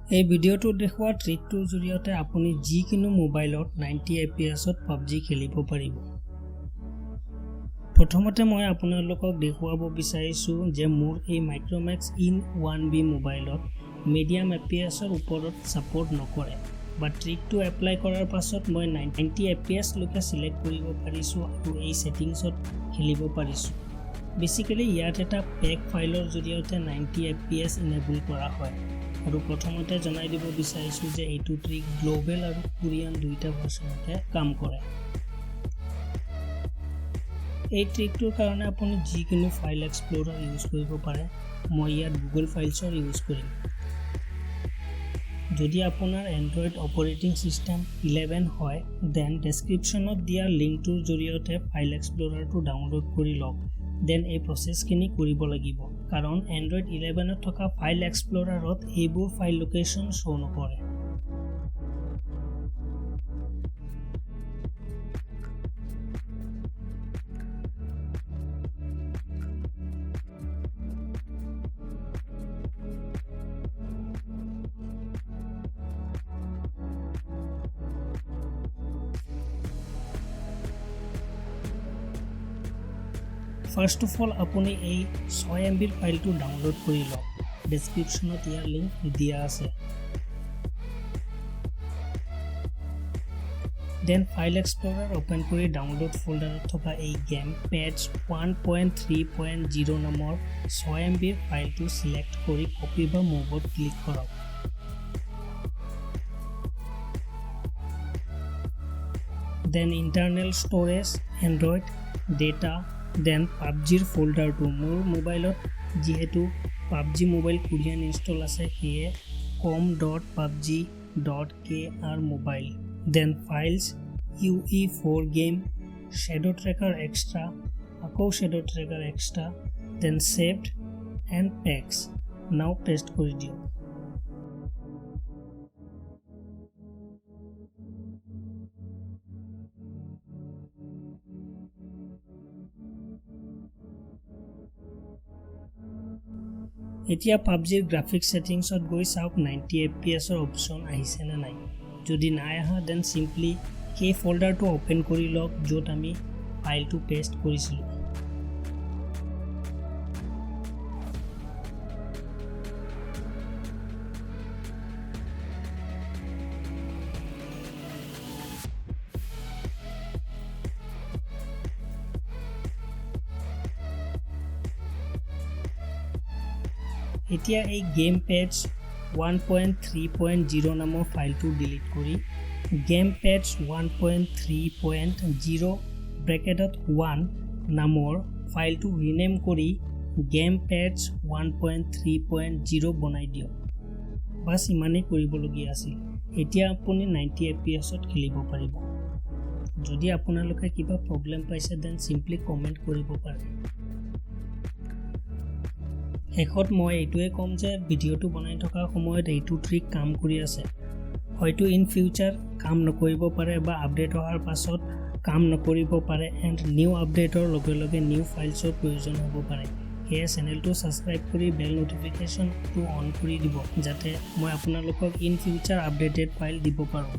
এই ভিডিঅ'টো দেখুওৱা ট্ৰিকটোৰ জৰিয়তে আপুনি যিকোনো মোবাইলত 90 fps PUBG খেলিব পাৰিব। প্ৰথমতে মই আপোনালোকক দেখুৱাব বিচাৰিছো যে মোৰ এই Micromax in 1B মোবাইলত মিডিয়াম fps ওপৰত সাপোৰ্ট নকৰে। বা ট্ৰিকটো এপ্লাই কৰাৰ পাছত মই 90 fps লৈকে সিলেক্ট কৰিব পাৰিছো আৰু এই সেটিংছত খেলিব পাৰিছো। বেসিক্যালি ইয়াত এটা পেক ফাইলৰ জৰিয়তে 90 fps এনেবল কৰা হয়। আৰু প্ৰথমতে জনাই দিব বিচাৰিছো যে এইটো ট্ৰিক গ্লোবাল আৰু কোৰিয়ান দুইটা ভাৰ্সনতে কাম কৰে। এই ট্ৰিকটোৰ কাৰণে আপুনি যিকোনো ফাইল এক্সপ্লোৰাৰ ইউজ কৰিব পাৰে। মই ইয়াত গুগল ফাইলছৰ ইউজ কৰিম। যদি আপোনাৰ এন্ড্ৰইড অপাৰেটিং সিস্টেম 11 হয় দেন ডেসক্ৰিপচনত দিয়া লিংকটোৰ জৰিয়তে ফাইল এক্সপ্লোৰাৰটো ডাউনলোড কৰি লওক। দেন এই প্ৰসেছখিনি কৰিব লাগিব কাৰণ এন্ড্ৰইড 11ত থকা ফাইল এক্সপ্লোৰাৰত এইবোৰ ফাইল লোকেশন শো নকৰে। First of all, আপুনি এই 6 MB ফাইলটো ডাউনলোড কৰি লওক। ডেসক্ৰিপচনত ইয়াৰ লিংক দিয়া আছে। দেন ফাইল এক্সপ্লোৰাৰ ওপেন কৰি ডাউনলোড ফোল্ডাৰত থকা এই গেম পেজ 1.3.0 নামৰ 6 MB ফাইলটো সিলেক্ট কৰি কপি বা মুভত ক্লিক কৰক। Then internal storage, Android, data, then PUBGৰ ফোল্ডাৰটো মোৰ মোবাইলত যেহেতু PUBG মোবাইল কোৰিয়ান ইনষ্টল আছে সেয়ে com.pubg.kr mobile, then files, UE4 game, shadow tracker extra, আকৌ shadow tracker extra, then saved and paks. Now paste কৰি দিয়ক। এতিয়া PUBGৰ গ্ৰাফিক্স সেটিংছত গৈ চাওক 90 fps অপচন আহিছে নে নাই। যদি নাই আহা দেন সিম্পলি এই ফোল্ডাৰটো ওপেন কৰি লওক য'ত আমি ফাইলটো পেষ্ট কৰিছিলো। এতিয়া এই গেম পেজ 1.3.0 নামৰ ফাইলটো ডিলিট কৰি গেম পেজ 1.3.0 ব্ৰেকেটত 1 নামৰ ফাইলটো ৰিনেম কৰি গেম পেজ 1.3.0 বনাই দিয়ক। বাস ইমানেই কৰিবলগীয়া আছিল। এতিয়া আপুনি 90 fps খেলিব পাৰিব। যদি আপোনালোকে কিবা প্ৰব্লেম পাইছে দেন সিম্পলি কমেন্ট কৰিব পাৰে। শেষত মই এইটোৱে কম যে ভিডিঅ'টো বনাই থকা সময়ত এইটো ট্ৰিক কাম কৰি আছে। হয়তো ইন ফিউচাৰ কাম নকৰিব পাৰে বা আপডেট হোৱাৰ পাছত কাম নকৰিব পাৰে এণ্ড নিউ আপডেটৰ লগে লগে নিউ ফাইলছৰ প্ৰয়োজন হ'ব পাৰে। সেয়ে চেনেলটো সাবস্ক্ৰাইব কৰি বেল নটিফিকেশ্যনটো অন কৰি দিব যাতে মই আপোনালোকক ইন ফিউচাৰ আপডেটেড ফাইল দিব পাৰোঁ।